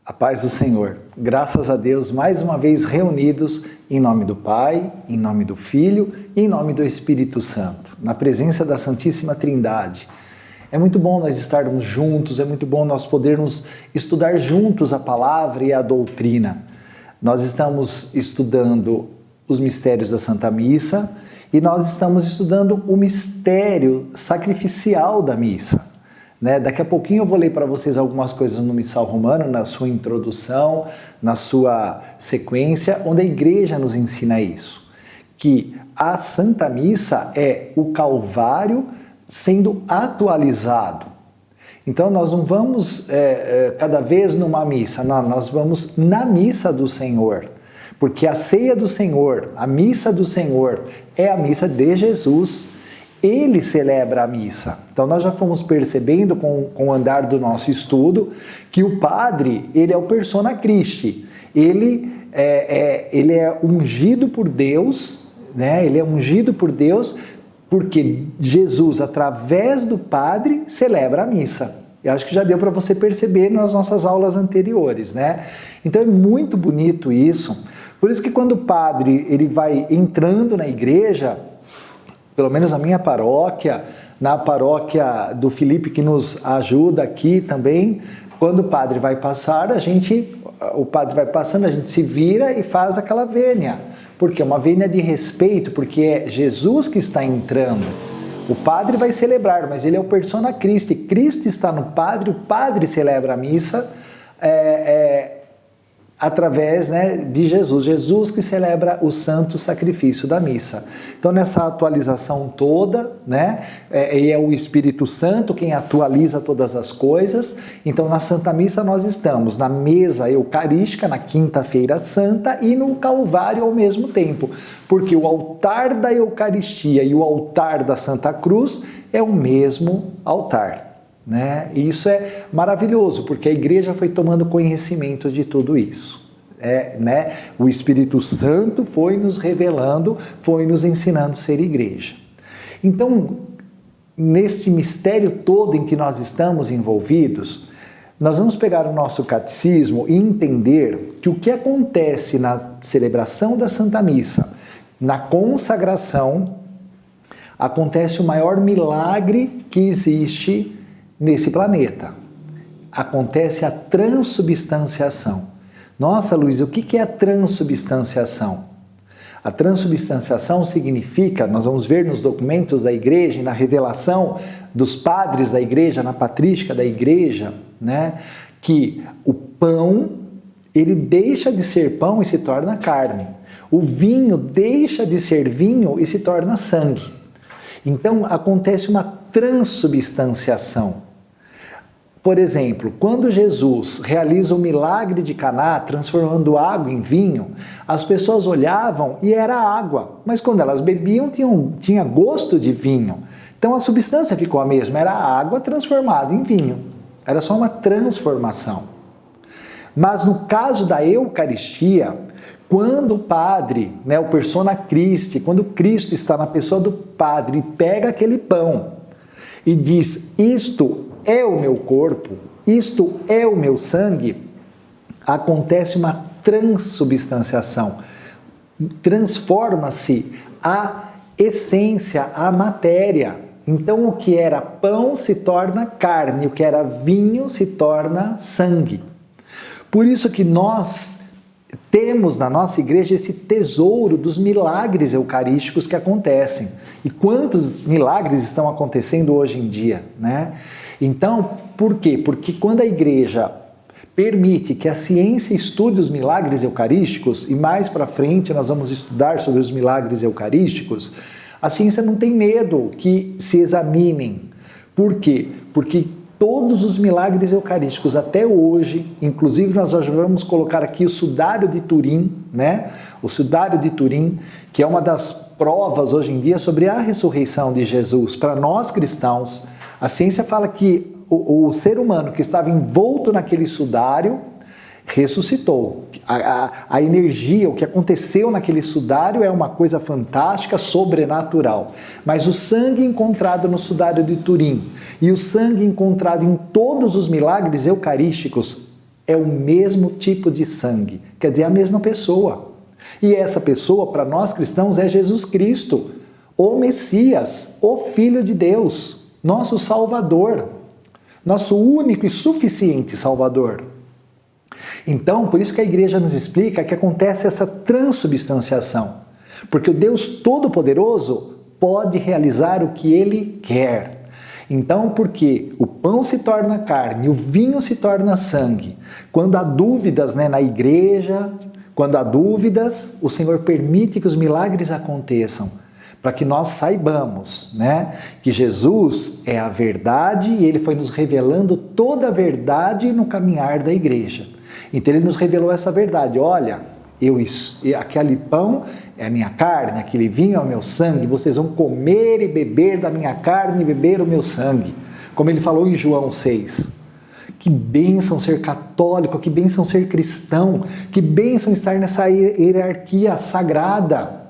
A paz do Senhor. Graças a Deus, mais uma vez reunidos em nome do Pai, em nome do Filho e em nome do Espírito Santo, na presença da Santíssima Trindade. É muito bom nós estarmos juntos, é muito bom nós podermos estudar juntos a palavra e a doutrina. Nós estamos estudando os mistérios da Santa Missa e nós estamos estudando o mistério sacrificial da missa. Daqui a pouquinho eu vou ler para vocês algumas coisas no Missal Romano, na sua introdução, na sua sequência, onde a Igreja nos ensina isso, que a Santa Missa é o Calvário sendo atualizado. Então nós não vamos cada vez numa missa, não, nós vamos na missa do Senhor, porque a ceia do Senhor, a missa do Senhor é a missa de Jesus. Ele celebra a missa. Então nós já fomos percebendo com o andar do nosso estudo que o padre, ele é o persona Christi. Ele é ungido por Deus, né? Ele é ungido por Deus porque Jesus, através do padre, celebra a missa. Eu acho que já deu para você perceber nas nossas aulas anteriores, né? Então é muito bonito isso. Por isso que quando o padre ele vai entrando na igreja, pelo menos na minha paróquia, na paróquia do Felipe, que nos ajuda aqui também, quando o padre vai passar, o padre vai passando, a gente se vira e faz aquela vênia, porque é uma vênia de respeito, porque é Jesus que está entrando. O padre vai celebrar, mas ele é o persona Christi, Cristo está no padre, o padre celebra a missa, através, de Jesus. Jesus que celebra o santo sacrifício da missa. Então, nessa atualização toda, é o Espírito Santo quem atualiza todas as coisas. Então, na Santa Missa nós estamos na mesa eucarística, na Quinta-feira Santa e no Calvário ao mesmo tempo. Porque o altar da Eucaristia e o altar da Santa Cruz é o mesmo altar. E isso é maravilhoso, porque a igreja foi tomando conhecimento de tudo isso. O Espírito Santo foi nos revelando, foi nos ensinando a ser igreja. Então, nesse mistério todo em que nós estamos envolvidos, nós vamos pegar o nosso catecismo e entender que o que acontece na celebração da Santa Missa, na consagração, acontece o maior milagre que existe nesse planeta. Acontece a transubstanciação. Nossa, Luiz, o que é a transubstanciação? A transubstanciação significa, nós vamos ver nos documentos da igreja e na revelação dos padres da igreja, na patrística da igreja, que o pão, ele deixa de ser pão e se torna carne. O vinho deixa de ser vinho e se torna sangue. Então, acontece uma transubstanciação. Por exemplo, quando Jesus realiza o milagre de Caná, transformando água em vinho, as pessoas olhavam e era água, mas quando elas bebiam tinha gosto de vinho. Então a substância ficou a mesma, era água transformada em vinho. Era só uma transformação. Mas no caso da Eucaristia, quando o padre, o persona Christi, quando Cristo está na pessoa do padre, pega aquele pão e diz, isto é o meu corpo, isto é o meu sangue, acontece uma transubstanciação. Transforma-se a essência, a matéria. Então o que era pão se torna carne, o que era vinho se torna sangue. Por isso que nós temos na nossa igreja esse tesouro dos milagres eucarísticos que acontecem. E quantos milagres estão acontecendo hoje em dia, Então, por quê? Porque quando a igreja permite que a ciência estude os milagres eucarísticos, e mais para frente nós vamos estudar sobre os milagres eucarísticos, a ciência não tem medo que se examinem. Por quê? Porque todos os milagres eucarísticos até hoje, inclusive nós já vamos colocar aqui o Sudário de Turim, O Sudário de Turim, que é uma das provas hoje em dia sobre a ressurreição de Jesus. Para nós cristãos, a ciência fala que o ser humano que estava envolto naquele sudário ressuscitou. A energia, o que aconteceu naquele sudário é uma coisa fantástica, sobrenatural. Mas o sangue encontrado no Sudário de Turim e o sangue encontrado em todos os milagres eucarísticos É o mesmo tipo de sangue, quer dizer, a mesma pessoa. E essa pessoa, para nós cristãos, é Jesus Cristo, o Messias, o Filho de Deus, nosso Salvador, nosso único e suficiente Salvador. Então, por isso que a igreja nos explica que acontece essa transubstanciação, porque o Deus Todo-Poderoso pode realizar o que Ele quer. Então, porque o pão se torna carne, o vinho se torna sangue, quando há dúvidas, na igreja, quando há dúvidas, o Senhor permite que os milagres aconteçam, para que nós saibamos, que Jesus é a verdade e Ele foi nos revelando toda a verdade no caminhar da igreja. Então Ele nos revelou essa verdade, olha, aquele pão é a minha carne, aquele vinho é o meu sangue, vocês vão comer e beber da minha carne e beber o meu sangue, como Ele falou em João 6. Que bênção ser católico, que bênção ser cristão, que bênção estar nessa hierarquia sagrada.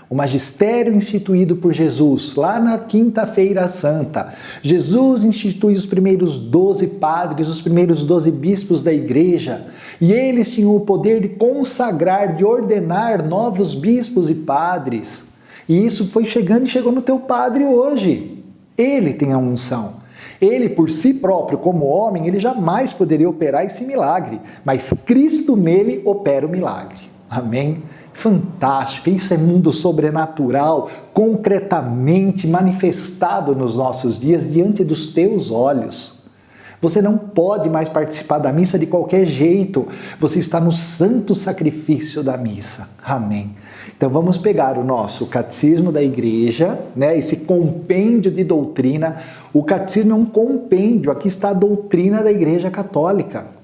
O magistério instituído por Jesus, lá na Quinta-feira Santa. Jesus institui os primeiros 12 padres, os primeiros 12 bispos da igreja, e eles tinham o poder de consagrar, de ordenar novos bispos e padres. E isso foi chegando e chegou no teu padre hoje. Ele tem a unção. Ele, por si próprio, como homem, ele jamais poderia operar esse milagre, mas Cristo nele opera o milagre. Amém? Fantástico, isso é mundo sobrenatural, concretamente manifestado nos nossos dias diante dos teus olhos. Você não pode mais participar da missa de qualquer jeito, você está no santo sacrifício da missa. Amém. Então vamos pegar o nosso catecismo da igreja, esse compêndio de doutrina. O catecismo é um compêndio, aqui está a doutrina da igreja católica.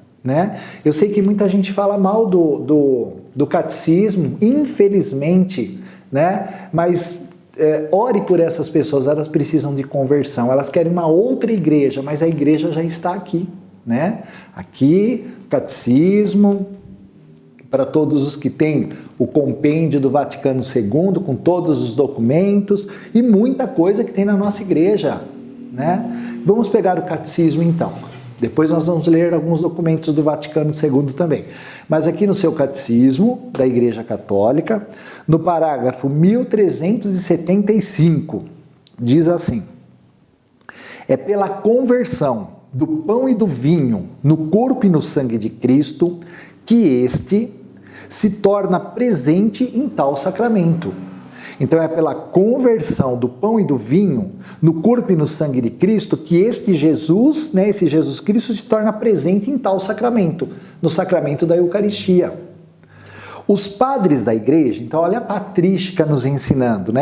Eu sei que muita gente fala mal do catecismo, infelizmente, mas ore por essas pessoas, elas precisam de conversão, elas querem uma outra igreja, mas a igreja já está aqui, Aqui, catecismo, para todos os que têm o compêndio do Vaticano II, com todos os documentos e muita coisa que tem na nossa igreja, Vamos pegar o catecismo então. Depois nós vamos ler alguns documentos do Vaticano II também. Mas aqui no seu catecismo da Igreja Católica, no parágrafo 1375, diz assim: é pela conversão do pão e do vinho no corpo e no sangue de Cristo que este se torna presente em tal sacramento. Então é pela conversão do pão e do vinho no corpo e no sangue de Cristo que este Jesus, esse Jesus Cristo se torna presente em tal sacramento, no sacramento da Eucaristia. Os padres da igreja, então olha a patrística nos ensinando,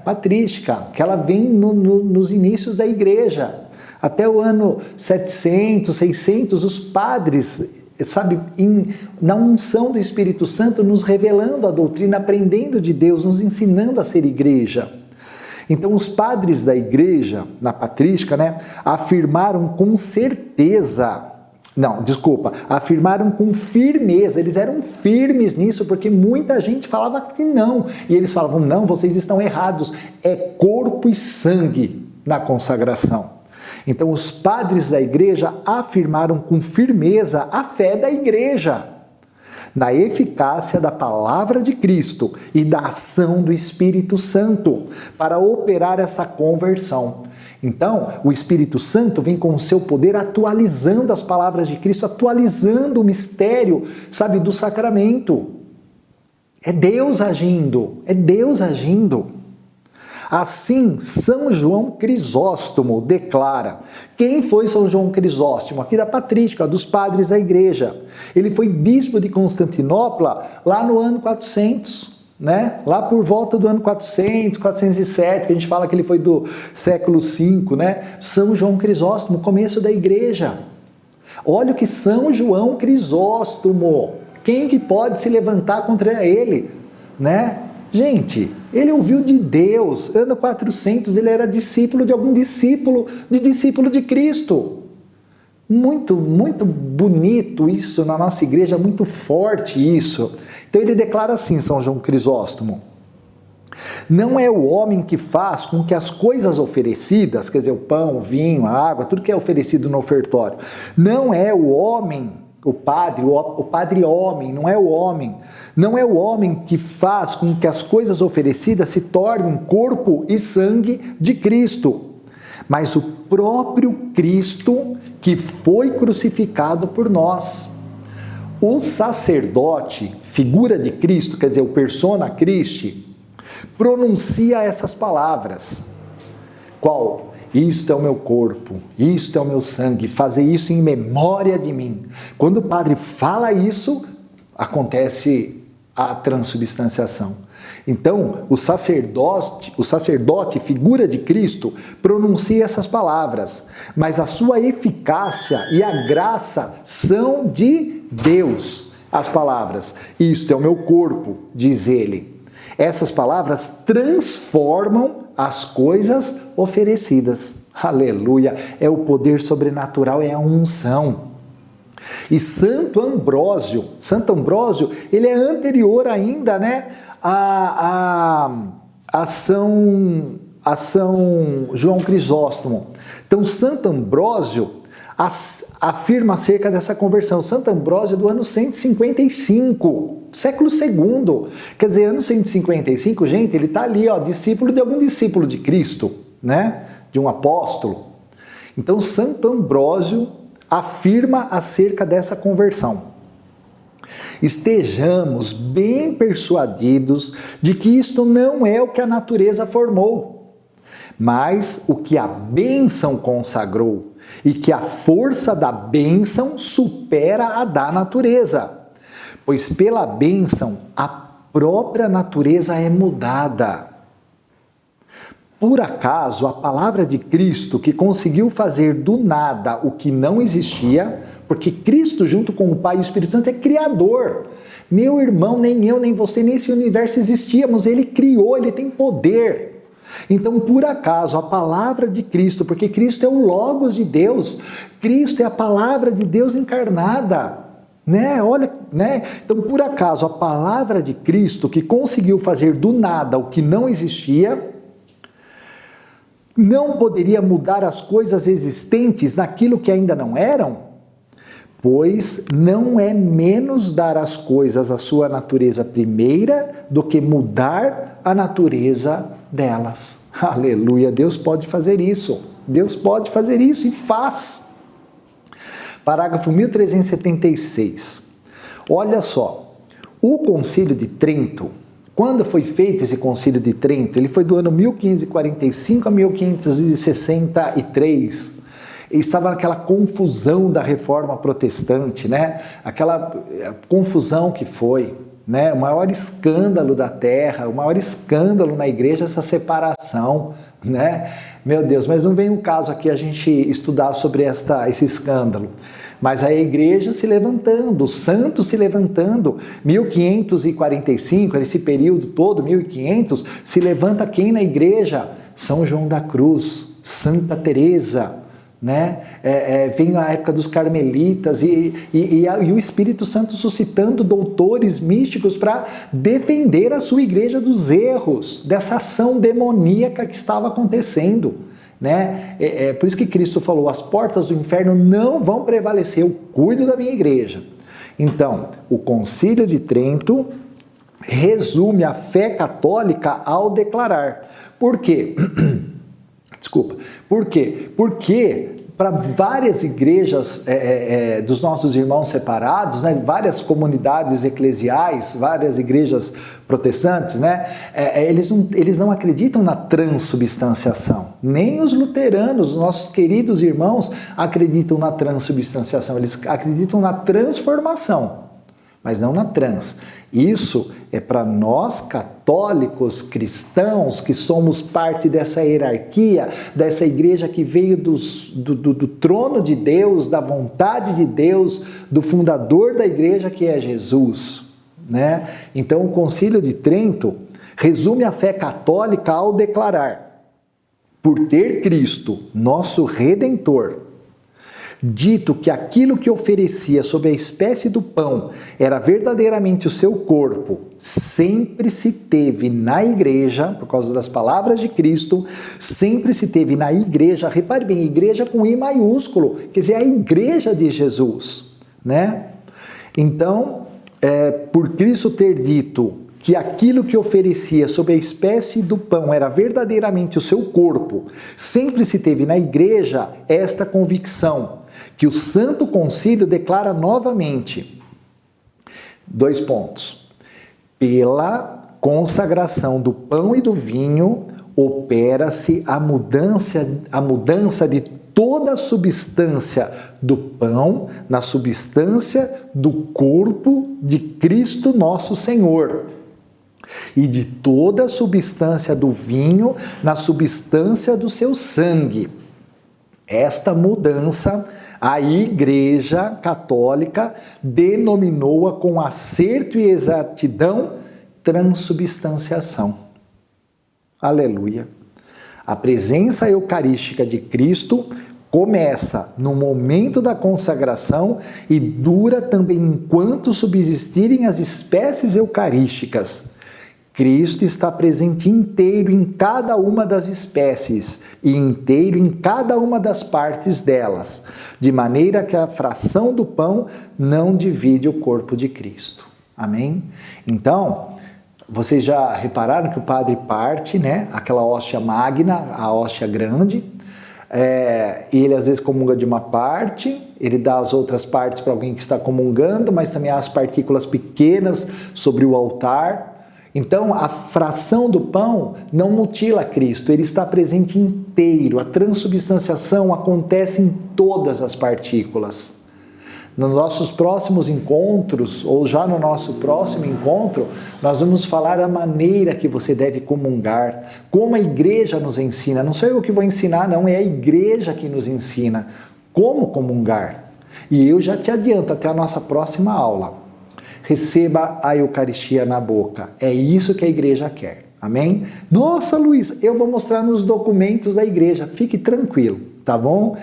Patrística, que ela vem nos inícios da igreja. Até o ano 700, 600, os padres, na unção do Espírito Santo, nos revelando a doutrina, aprendendo de Deus, nos ensinando a ser igreja. Então, os padres da igreja, na patrística, afirmaram com certeza, afirmaram com firmeza, eles eram firmes nisso, porque muita gente falava que não, e eles falavam, não, vocês estão errados, é corpo e sangue na consagração. Então, os padres da igreja afirmaram com firmeza a fé da igreja, na eficácia da palavra de Cristo e da ação do Espírito Santo para operar essa conversão. Então, o Espírito Santo vem com o seu poder atualizando as palavras de Cristo, atualizando o mistério, do sacramento. É Deus agindo, é Deus agindo. Assim, São João Crisóstomo declara. Quem foi São João Crisóstomo? Aqui da patrística, dos padres da igreja. Ele foi bispo de Constantinopla lá no ano 400, Lá por volta do ano 400, 407, que a gente fala que ele foi do século V, São João Crisóstomo, começo da igreja. Olha o que São João Crisóstomo, quem que pode se levantar contra ele, Gente, ele ouviu de Deus, ano 400, ele era discípulo de algum discípulo de Cristo. Muito, muito bonito isso na nossa igreja, muito forte isso. Então ele declara assim, São João Crisóstomo: não é o homem que faz com que as coisas oferecidas, quer dizer, o pão, o vinho, a água, tudo que é oferecido no ofertório, não é o homem o padre homem, não é o homem. Não é o homem que faz com que as coisas oferecidas se tornem corpo e sangue de Cristo, mas o próprio Cristo que foi crucificado por nós. O sacerdote, figura de Cristo, quer dizer, o persona Christi, pronuncia essas palavras. Qual? Isto é o meu corpo, isto é o meu sangue, fazer isso em memória de mim. Quando o padre fala isso, acontece a transubstanciação. Então, o sacerdote, figura de Cristo, pronuncia essas palavras, mas a sua eficácia e a graça são de Deus. As palavras, isto é o meu corpo, diz ele. Essas palavras transformam as coisas oferecidas. Aleluia! É o poder sobrenatural, é a unção. E Santo Ambrósio, ele é anterior ainda, né, a São João Crisóstomo. Então, Santo Ambrósio afirma acerca dessa conversão. Santo Ambrósio é do ano 155, século II. Quer dizer, ano 155, gente, ele está ali, ó, discípulo de algum discípulo de Cristo, né? De um apóstolo. Então, Santo Ambrósio afirma acerca dessa conversão. Estejamos bem persuadidos de que isto não é o que a natureza formou, mas o que a bênção consagrou, e que a força da bênção supera a da natureza, pois pela bênção a própria natureza é mudada. Por acaso, a palavra de Cristo, que conseguiu fazer do nada o que não existia, porque Cristo, junto com o Pai e o Espírito Santo, é criador. Meu irmão, nem eu, nem você, nesse universo existíamos, ele criou, ele tem poder. Então, por acaso, a palavra de Cristo, porque Cristo é o Logos de Deus, Cristo é a palavra de Deus encarnada, né? Olha, né? Então, por acaso, a palavra de Cristo, que conseguiu fazer do nada o que não existia, não poderia mudar as coisas existentes naquilo que ainda não eram? Pois não é menos dar às coisas a sua natureza primeira do que mudar a natureza delas. Aleluia! Deus pode fazer isso. Deus pode fazer isso e faz. Parágrafo 1376. Olha só, o Concílio de Trento, quando foi feito esse Concílio de Trento, ele foi do ano 1545 a 1563. Estava naquela confusão da Reforma Protestante, né? Aquela confusão que foi, né? O maior escândalo da terra, o maior escândalo na igreja, essa separação, né? Meu Deus, mas não vem o caso aqui a gente estudar sobre esse escândalo. Mas a igreja se levantando, os santos se levantando, 1545, nesse período todo, 1500, se levanta quem na igreja? São João da Cruz, Santa Teresa, né? Vem a época dos carmelitas e o Espírito Santo suscitando doutores místicos para defender a sua igreja dos erros, dessa ação demoníaca que estava acontecendo, né? Por isso que Cristo falou, as portas do inferno não vão prevalecer, eu cuido da minha igreja. Então, o Concílio de Trento resume a fé católica ao declarar. Por quê? Desculpa. Por quê? Porque para várias igrejas dos nossos irmãos separados, né, várias comunidades eclesiais, várias igrejas protestantes, né, eles não acreditam na transubstanciação. Nem os luteranos, os nossos queridos irmãos, acreditam na transubstanciação. Eles acreditam na transformação, mas não na trans. Isso é para nós católicos cristãos que somos parte dessa hierarquia, dessa igreja que veio do trono de Deus, da vontade de Deus, do fundador da igreja que é Jesus, né? Então o Concílio de Trento resume a fé católica ao declarar: por ter Cristo, nosso Redentor, dito que aquilo que oferecia sob a espécie do pão era verdadeiramente o seu corpo, sempre se teve na igreja, por causa das palavras de Cristo, sempre se teve na igreja, repare bem, igreja com I maiúsculo, quer dizer, a igreja de Jesus, né? Então, por Cristo ter dito que aquilo que oferecia sob a espécie do pão era verdadeiramente o seu corpo, sempre se teve na igreja esta convicção, que o Santo Concílio declara novamente. 2 pontos. Pela consagração do pão e do vinho, opera-se a mudança de toda a substância do pão na substância do corpo de Cristo nosso Senhor, e de toda a substância do vinho na substância do seu sangue. Esta mudança a Igreja Católica denominou-a com acerto e exatidão transubstanciação. Aleluia! A presença eucarística de Cristo começa no momento da consagração e dura também enquanto subsistirem as espécies eucarísticas. Cristo está presente inteiro em cada uma das espécies e inteiro em cada uma das partes delas, de maneira que a fração do pão não divide o corpo de Cristo. Amém? Então, vocês já repararam que o padre parte, né? Aquela hóstia magna, a hóstia grande, e ele às vezes comunga de uma parte, ele dá as outras partes para alguém que está comungando, mas também há as partículas pequenas sobre o altar. Então, a fração do pão não mutila Cristo, ele está presente inteiro. A transubstanciação acontece em todas as partículas. Nos nossos próximos encontros, ou já no nosso próximo encontro, nós vamos falar a maneira que você deve comungar, como a igreja nos ensina. Não sou eu que vou ensinar, não, é a igreja que nos ensina como comungar. E eu já te adianto até a nossa próxima aula. Receba a Eucaristia na boca. É isso que a igreja quer. Amém? Nossa, Luiz, eu vou mostrar nos documentos da igreja. Fique tranquilo, tá bom?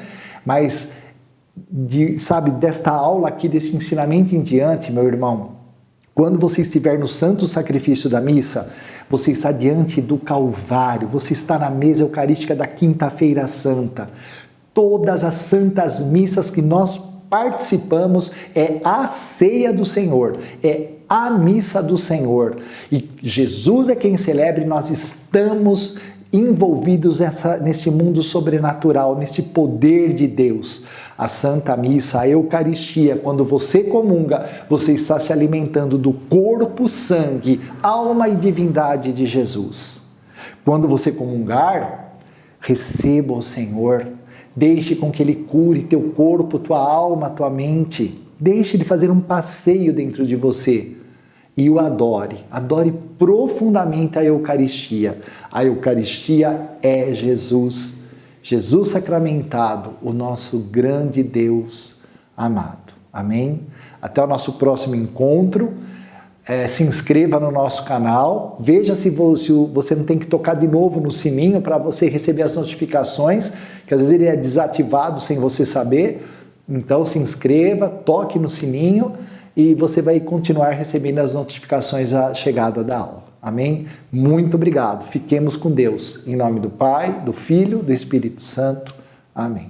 Mas, desta aula aqui, desse ensinamento em diante, meu irmão, quando você estiver no santo sacrifício da missa, você está diante do Calvário, você está na mesa eucarística da Quinta-feira Santa. Todas as santas missas que nós participamos é a ceia do Senhor, é a missa do Senhor. E Jesus é quem celebra e nós estamos envolvidos nesse mundo sobrenatural, nesse poder de Deus. A Santa Missa, a Eucaristia, quando você comunga, você está se alimentando do corpo, sangue, alma e divindade de Jesus. Quando você comungar, receba o Senhor. Deixe com que Ele cure teu corpo, tua alma, tua mente. Deixe Ele fazer um passeio dentro de você. E o adore. Adore profundamente a Eucaristia. A Eucaristia é Jesus. Jesus sacramentado, o nosso grande Deus amado. Amém? Até o nosso próximo encontro. Se inscreva no nosso canal, veja se você não tem que tocar de novo no sininho para você receber as notificações, que às vezes ele é desativado sem você saber. Então se inscreva, toque no sininho e você vai continuar recebendo as notificações à chegada da aula. Amém? Muito obrigado. Fiquemos com Deus. Em nome do Pai, do Filho, do Espírito Santo. Amém.